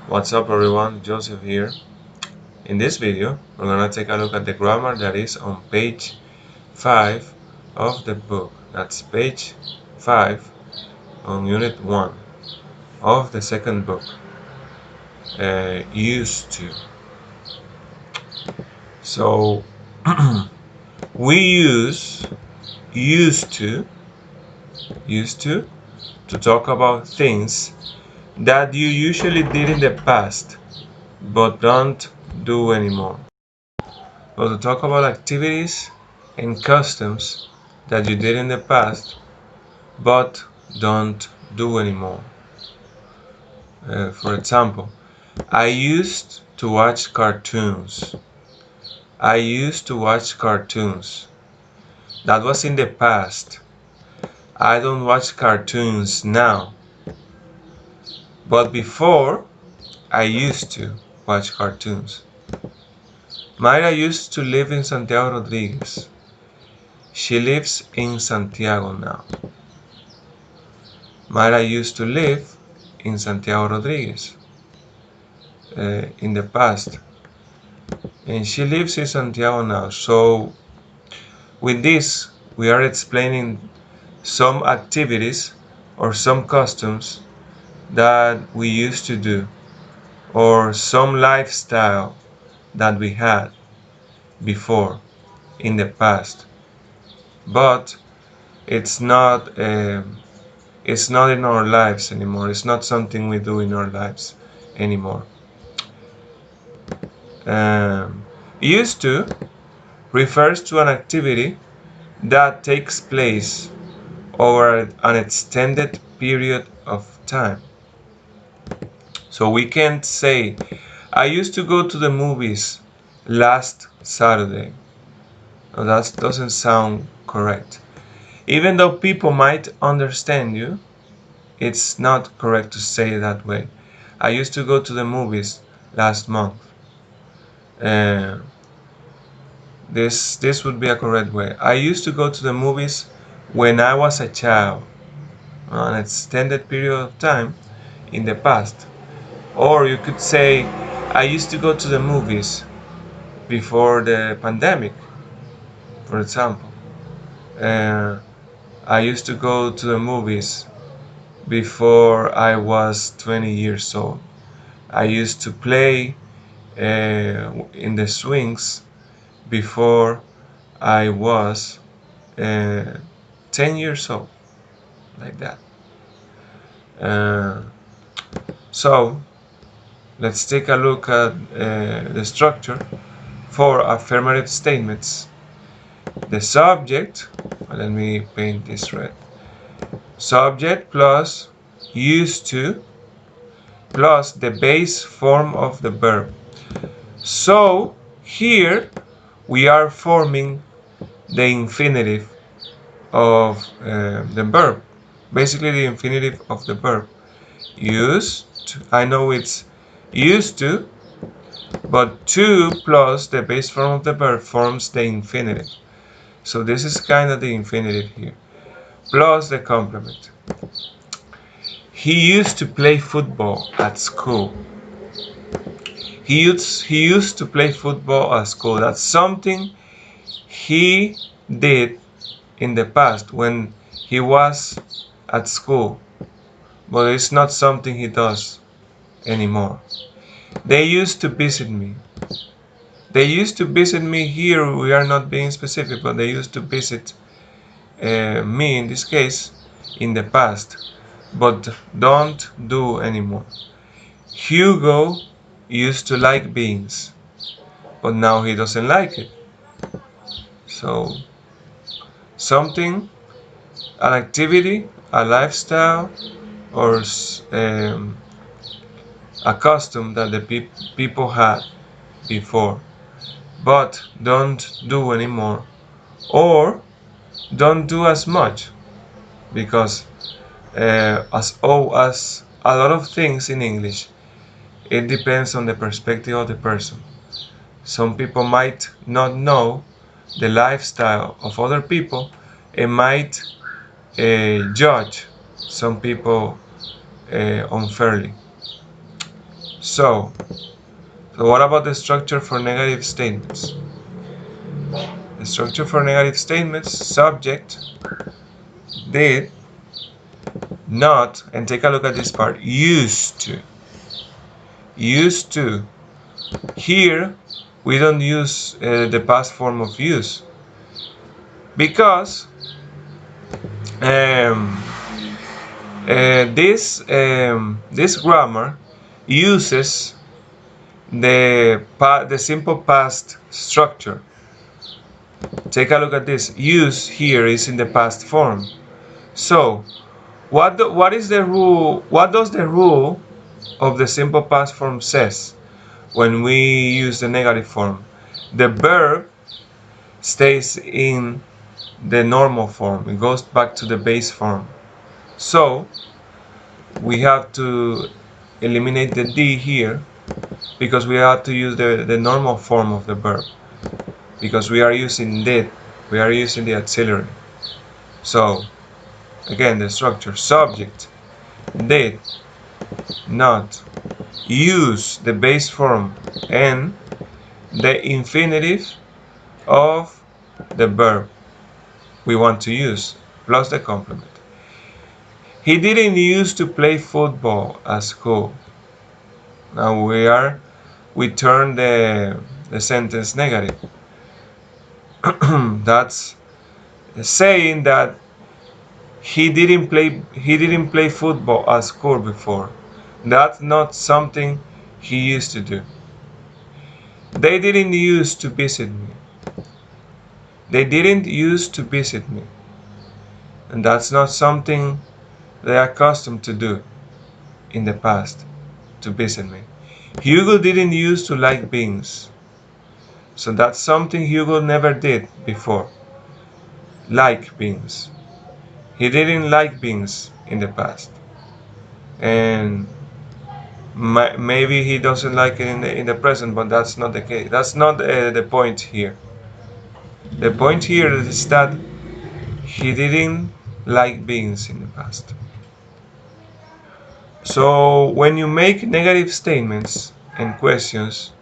What's up everyone, Joseph here. In this video, we're gonna take a look at the grammar that is on page 5 of the book. That's page 5 on unit 1 of the second book, used to. So, we use used to talk about things that you usually did in the past but don't do anymore. Or to talk about activities and customs that you did in the past but don't do anymore. For example, I used to watch cartoons. I used to watch cartoons. That was in the past. I don't watch cartoons now. But before, I used to watch cartoons. Mayra used to live in Santiago Rodriguez. She lives in Santiago now. Mayra used to live in Santiago Rodriguez in the past, and she lives in Santiago now. So with this, we are explaining some activities or some customs that we used to do, or some lifestyle that we had before in the past, but it's not it's not in our lives anymore. It's not something we do in our lives anymore. Um, Used to refers to an activity that takes place over an extended period of time. So we can't say, I used to go to the movies last Saturday. No, that doesn't sound correct. Even though people might understand you, it's not correct to say it that way. I used to go to the movies last month. Uh, this would be a correct way. I used to go to the movies when I was a child, an extended period of time in the past. Or you could say, I used to go to the movies before the pandemic, for example. Uh, I used to go to the movies before I was 20 years old. I used to play in the swings before I was uh, 10 years old, like that. Uh, so let's take a look at the structure for affirmative statements. The subject, let me paint this red. Subject plus used to plus the base form of the verb. So here we are forming the infinitive of the verb. Basically the infinitive of the verb. Used, I know it's used to, but to plus the base form of the verb forms the infinitive. So this is kind of the infinitive here, plus the complement. He used to play football at school. He used to play football at school. That's something he did in the past when he was at school, but it's not something he does anymore. They used to visit me. They used to visit me here. We are not being specific, but they used to visit me in this case in the past, but don't do anymore. Hugo used to like beans, but now he doesn't like it. So something, an activity, a lifestyle, or a custom that the people had before, but don't do anymore, or don't do as much, because as a lot of things in English, it depends on the perspective of the person. Some people might not know the lifestyle of other people and might judge some people unfairly. So what about the structure for negative statements? The structure for negative statements: subject, did, not, and take a look at this part, used to. Used to. Here, we don't use the past form of use because this grammar uses the simple past structure. Take a look at this. Use here is in the past form. So, what is the rule? What does the rule of the simple past form says when we use the negative form? The verb stays in the normal form. It goes back to the base form. So we have to eliminate the D here because we have to use the normal form of the verb, because we are using did, we are using the auxiliary. So again, the structure: subject, did, not, use the base form, and the infinitive of the verb we want to use plus the complement. He didn't used to play football at school. Now we turn the sentence negative. That's saying that he didn't play football at school before. That's not something he used to do. They didn't used to visit me. They didn't used to visit me. And that's not something they are accustomed to do in the past, to visit me. Hugo didn't used to like beans. So that's something Hugo never did before. Like beans. He didn't like beans in the past. And maybe he doesn't like it in the present, but that's not the case. That's not the point here. The point here is that he didn't like beans in the past. So when you make negative statements and questions,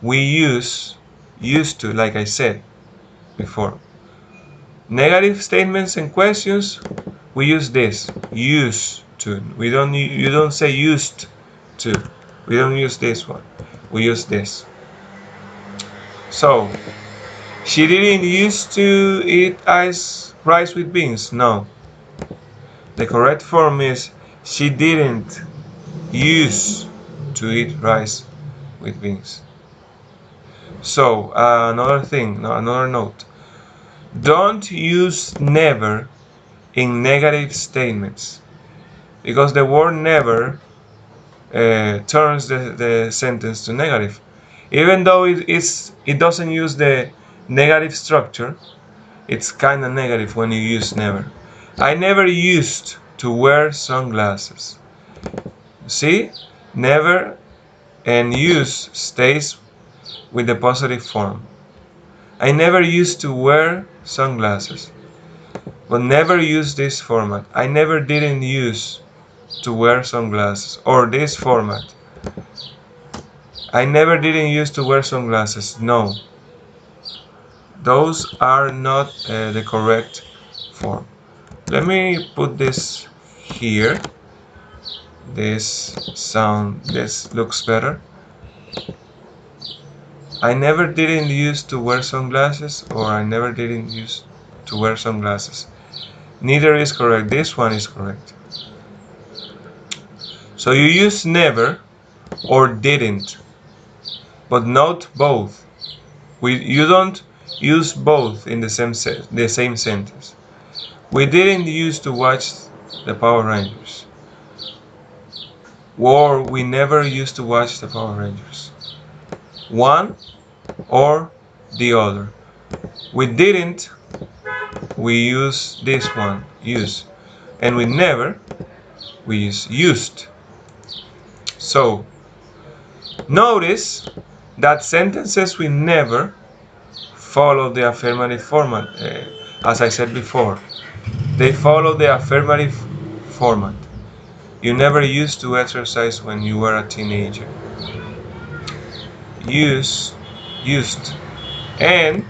we use used to, like I said before. Negative statements and questions, we use this, used to. You don't say used to. We don't use this one. We use this. So, she didn't used to eat rice with beans. No. The correct form is she didn't used to eat rice with beans. So, another note. Don't use never in negative statements, because the word never turns the sentence to negative. Even though it doesn't use the negative structure, it's kind of negative when you use never. I never used to wear sunglasses. See? Never and use stays with the positive form. I never used to wear sunglasses. But never use this format. I never didn't use to wear sunglasses, or this format. I never didn't use to wear sunglasses. No. Those are not the correct form. Let me put this here. This looks better. I never didn't use to wear sunglasses, or I never didn't use to wear sunglasses. Neither is correct. This one is correct. So you use never or didn't, but not both. You don't use both in the same sentence. We didn't used to watch the Power Rangers, or we never used to watch the Power Rangers. One or the other. We didn't, we use this one, use. And we never, we use used. So, notice that sentences with never follow the affirmative format. As I said before, they follow the affirmative format. You never used to exercise when you were a teenager. Used. And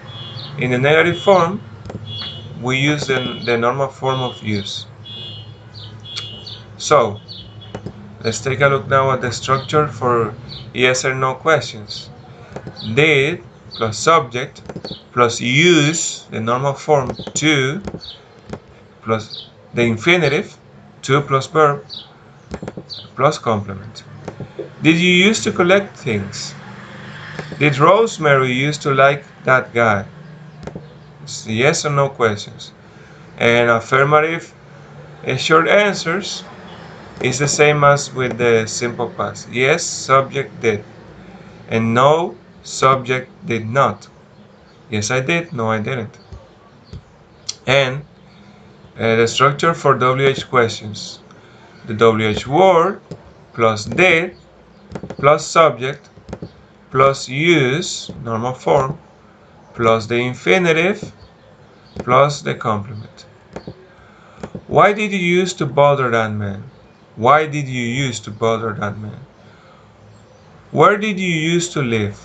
in the negative form, we use the normal form of use. So, let's take a look now at the structure for yes or no questions. Did plus subject plus use, the normal form, to, plus the infinitive, to plus verb, plus complement. Did you used to collect things? Did Rosemary used to like that guy? It's yes or no questions. And affirmative short answers is the same as with the simple past. Yes, subject did. And no, subject did not. Yes, I did. No, I didn't. And the structure for WH questions. The WH word plus did plus subject plus use, normal form, plus the infinitive plus the complement. Why did you used to bother that man? Why did you used to bother that man? Where did you used to live?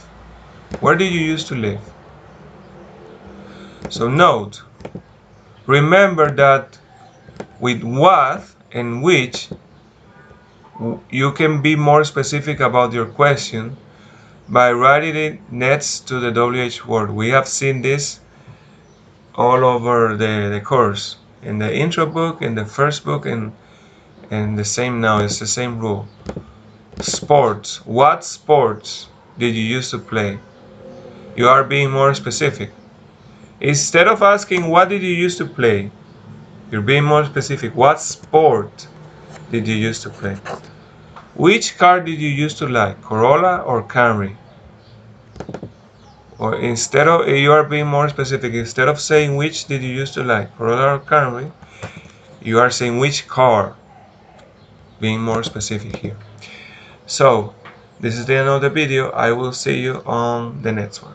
Where did you used to live? So note, remember that with what and which you can be more specific about your question by writing it next to the WH word. We have seen this all over the course. In the intro book, in the first book, and the same now. It's the same rule. Sports. What sports did you used to play? You are being more specific. Instead of asking what did you used to play, you're being more specific. What sport did you used to play? Which car did you used to like, Corolla or Camry? Or instead of, you are being more specific. Instead of saying which did you used to like, Corolla or Camry, you are saying which car, being more specific here. So, this is the end of the video. I will see you on the next one.